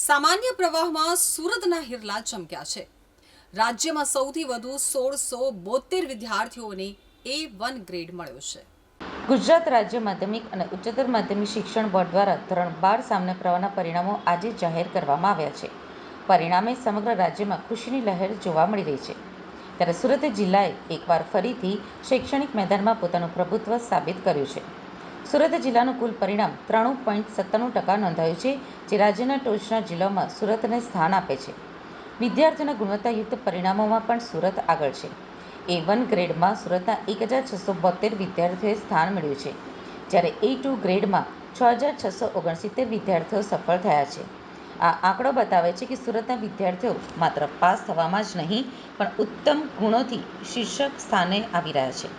સામાન્ય પ્રવાહમાં સુરતના હિરલા ચમક્યા છે। રાજ્યમાં સૌથી વધુ 1672 વિદ્યાર્થીઓને A1 ગ્રેડ મળ્યો છે। ગુજરાત રાજ્ય માધ્યમિક અને ઉચ્ચતર માધ્યમિક શિક્ષણ બોર્ડ દ્વારા ધોરણ 12 સામાન્ય પ્રવાહના પરિણામો આજે જાહેર કરવામાં આવ્યા છે। પરિણામે સમગ્ર રાજ્યમાં ખુશીની લહેર જોવા મળી રહી છે। ત્યારે સુરત જિલ્લાએ એકવાર ફરીથી શૈક્ષણિક મેદાનમાં પોતાનું પ્રભુત્વ સાબિત કર્યું છે। સુરત જિલ્લાનું કુલ પરિણામ 93.97% નોંધાયું છે, જે રાજ્યના ટોચના જિલ્લાઓમાં સુરતને સ્થાન આપે છે। વિદ્યાર્થીઓના ગુણવત્તાયુક્ત પરિણામોમાં પણ સુરત આગળ છે। A1 ગ્રેડમાં સુરતના 1672 વિદ્યાર્થીઓએ સ્થાન મેળવ્યું છે, જ્યારે A2 ગ્રેડમાં 6669 વિદ્યાર્થીઓ સફળ થયા છે। આ આંકડો બતાવે છે કે સુરતના વિદ્યાર્થીઓ માત્ર પાસ થવામાં જ નહીં, પણ ઉત્તમ ગુણોથી શીર્ષક સ્થાને આવી રહ્યા છે।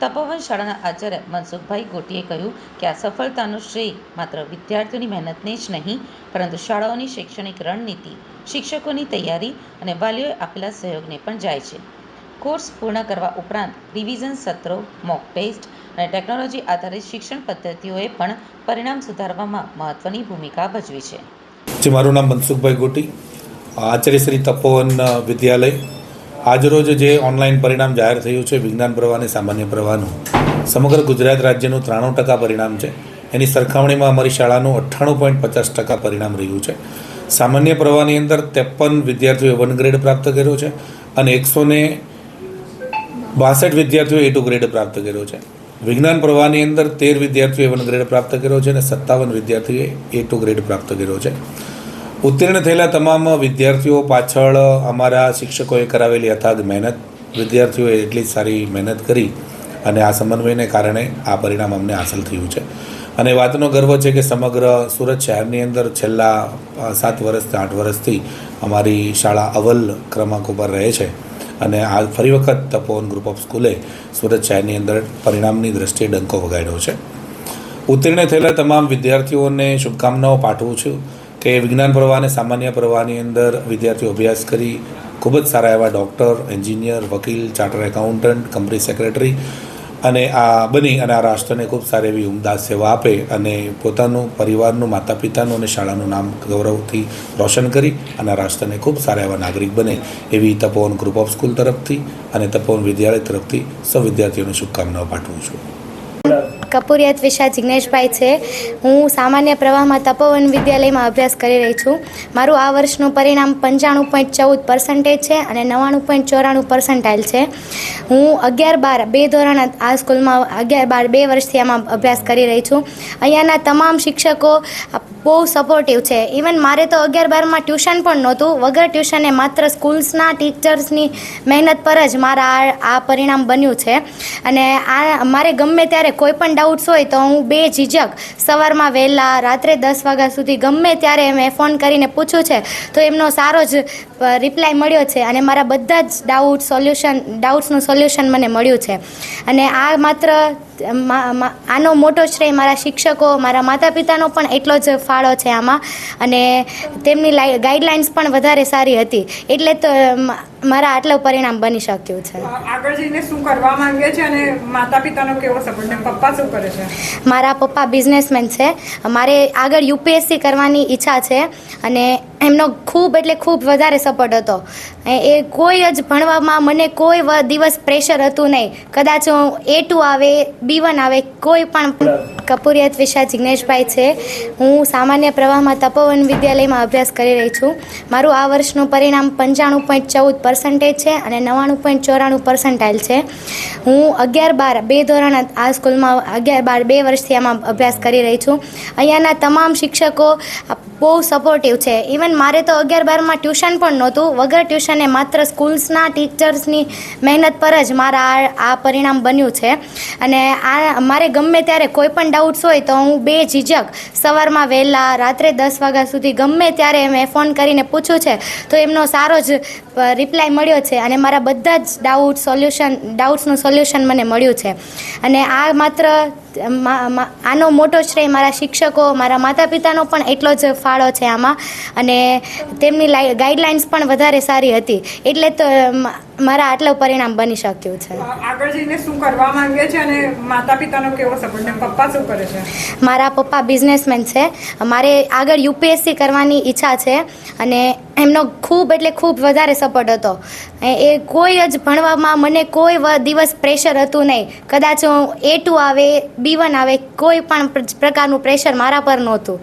તપોવન શાળાના આચાર્ય મનસુખભાઈ ગોટીએ કહ્યું કે આ સફળતાનો શ્રેય માત્ર વિદ્યાર્થીઓની મહેનતને જ નહીં, પરંતુ શાળાઓની શૈક્ષણિક રણનીતિ, શિક્ષકોની તૈયારી અને વાલીઓએ આપેલા સહયોગને પણ જાય છે। કોર્સ પૂર્ણ કરવા ઉપરાંત રિવિઝન સત્રો, મોક ટેસ્ટ અને ટેકનોલોજી આધારિત શિક્ષણ પદ્ધતિઓએ પણ પરિણામ સુધારવામાં મહત્વની ભૂમિકા ભજવી છે। મારું નામ મનસુખભાઈ ગોટી, આચાર્ય શ્રી તપોવન વિદ્યાલય। આજરોજ જે ઓનલાઈન પરિણામ જાહેર થયું છે વિજ્ઞાન પ્રવાહ અને સામાન્ય પ્રવાહનું, સમગ્ર ગુજરાત રાજ્યનું 93% પરિણામ છે। એની સરખામણીમાં અમારી શાળાનું 98.50% પરિણામ રહ્યું છે। સામાન્ય પ્રવાહની અંદર 53 વિદ્યાર્થીઓએ 1 ગ્રેડ પ્રાપ્ત કર્યો છે અને 162 વિદ્યાર્થીઓએ A2 ગ્રેડ પ્રાપ્ત કર્યો છે। વિજ્ઞાન પ્રવાહની અંદર 13 વિદ્યાર્થીઓએ 1 ગ્રેડ પ્રાપ્ત કર્યો છે અને 57 વિદ્યાર્થીઓએ A2 ગ્રેડ પ્રાપ્ત કર્યો છે। ઉત્તીર્ણ થયેલા તમામ વિદ્યાર્થીઓ પાછળ અમારા શિક્ષકોએ કરાવેલી અથાગ મહેનત, વિદ્યાર્થીઓએ એટલી સારી મહેનત કરી અને આ સમન્વયને કારણે આ પરિણામ અમને હાંસલ થયું છે। અને વાતનો ગર્વ છે કે સમગ્ર સુરત શહેરની અંદર છેલ્લા 7 વર્ષથી 8 વર્ષથી અમારી શાળા અવ્વલ ક્રમાંક ઉપર રહે છે અને આ ફરી વખત તપોવન ગ્રુપ ઓફ સ્કૂલે સુરત શહેરની અંદર પરિણામની દ્રષ્ટિએ ડંકો વગાડ્યો છે। ઉત્તીર્ણ થયેલા તમામ વિદ્યાર્થીઓને શુભકામનાઓ પાઠવું છું કે વિજ્ઞાન પ્રવાહ અને સામાન્ય પ્રવાહની અંદર વિદ્યાર્થીઓ અભ્યાસ કરી ખૂબ જ સારા એવા ડૉક્ટર, એન્જિનિયર, વકીલ, ચાર્ટર એકાઉન્ટન્ટ, કંપની સેક્રેટરી અને આ બની અને આ રાષ્ટ્રને ખૂબ સારી એવી ઉમદા સેવા આપે અને પોતાનું, પરિવારનું, માતા પિતાનું અને શાળાનું નામ ગૌરવથી રોશન કરી અને આ રાષ્ટ્રને ખૂબ સારા એવા નાગરિક બને એવી તપોવન ગ્રુપ ઓફ સ્કૂલ તરફથી અને તપોવન વિદ્યાલય તરફથી સૌ વિદ્યાર્થીઓને શુભકામનાઓ પાઠવું છું। કપૂરિયા ત્વિષા જિગ્નેશભાઈ છે। હું સામાન્ય પ્રવાહમાં તપોવન વિદ્યાલયમાં અભ્યાસ કરી રહી છું। મારું આ વર્ષનું પરિણામ 95.14% છે અને 99.94% છે। હું 11-12 બે ધોરણ આ સ્કૂલમાં 11-12 2 વર્ષથી આમાં અભ્યાસ કરી રહી છું। અહીંયાના તમામ શિક્ષકો બહુ સપોર્ટિવ છે। ઇવન મારે તો 11-12માં ટ્યુશન પણ નહોતું, વગર ટ્યુશને માત્ર સ્કૂલ્સના ટીચર્સની મહેનત પર જ મારા આ પરિણામ બન્યું છે। અને આ મારે ગમે ત્યારે કોઈ પણ ડાઉટ્સ હોય તો હું બેઝિઝક સવારમાં વહેલા, રાત્રે 10 વાગ્યા સુધી ગમે ત્યારે મેં ફોન કરીને પૂછ્યું છે તો એમનો સારો જ રિપ્લાય મળ્યો છે અને મારા બધા જ ડાઉટ્સનું સોલ્યુશન મને મળ્યું છે। અને આ માત્ર આનો મોટો શ્રેય મારા શિક્ષકો, મારા માતા પિતાનો પણ એટલો જ ફાળો છે આમાં, અને તેમની ગાઈડલાઇન્સ પણ વધારે સારી હતી, એટલે તો મારા આટલું પરિણામ બની શક્યું છે। આગળ જઈને શું કરવા માંગે છે અને માતા પિતાનો કેવો સપોર્ટ છે? પપ્પા શું કરે છે? મારા પપ્પા બિઝનેસમેન છે। મારે આગળ UPSC કરવાની ઈચ્છા છે અને એમનો ખૂબ એટલે ખૂબ વધારે સપોર્ટ હતો। એ કોઈ જ ભણવામાં મને કોઈ દિવસ પ્રેશર હતું નહીં। કદાચ A2 આવે, B1 આવે, કોઈ પણ। કપૂરિયા ત્વિષા જિગ્નેશભાઈ છે। હું સામાન્ય પ્રવાહમાં તપોવન વિદ્યાલયમાં અભ્યાસ કરી રહી છું। મારું આ વર્ષનું પરિણામ 95.14% છે અને 99.94% છે। હું 11-12 બે ધોરણ આ સ્કૂલમાં 11-12 2 વર્ષથી આમાં અભ્યાસ કરી રહી છું। અહીંયાના તમામ શિક્ષકો બહુ સપોર્ટિવ છે। ઇવન મારે તો 11-12માં ટ્યુશન પણ નહોતું, વગર ટ્યુશને માત્ર સ્કૂલ્સના ટીચર્સની મહેનત પર જ મારા આ પરિણામ બન્યું છે। અને આ મારે ગમે ત્યારે કોઈ પણ ડાઉટ્સ હોય તો હું બેઝિઝક સવારમાં વહેલા, રાત્રે 10 વાગ્યા સુધી ગમે ત્યારે મેં ફોન કરીને પૂછ્યું છે તો એમનો સારો જ રિપ્લાય મળ્યો છે અને મારા બધા જ ડાઉટ્સનું સોલ્યુશન મને મળ્યું છે। અને આ માત્ર આનો મોટો શ્રેય મારા શિક્ષકો, મારા માતા પિતાનો પણ એટલો જ ફાળો છે આમાં. અને તેમની ગાઈડલાઇન્સ પણ વધારે સારી હતી, એટલે તો મારા આટલું પરિણામ બની શક્યું છે. આગળ જઈને શું કરવા માંગે છે અને માતા પિતાનો કેવો સપોર્ટ ને પપ્પા શું કરે છે? મારા પપ્પા બિઝનેસમેન છે. મારે આગળ યુપીએસસી કરવાની ઈચ્છા છે અને એમનો ખૂબ એટલે ખૂબ વધારે સપોર્ટ હતો. એ કોઈ જ ભણવામાં મને કોઈ દિવસ પ્રેશર હતું નહીં. કદાચ A2 આવે, B1 આવે, કોઈ પણ પ્રકારનું પ્રેશર મારા પર નહોતું.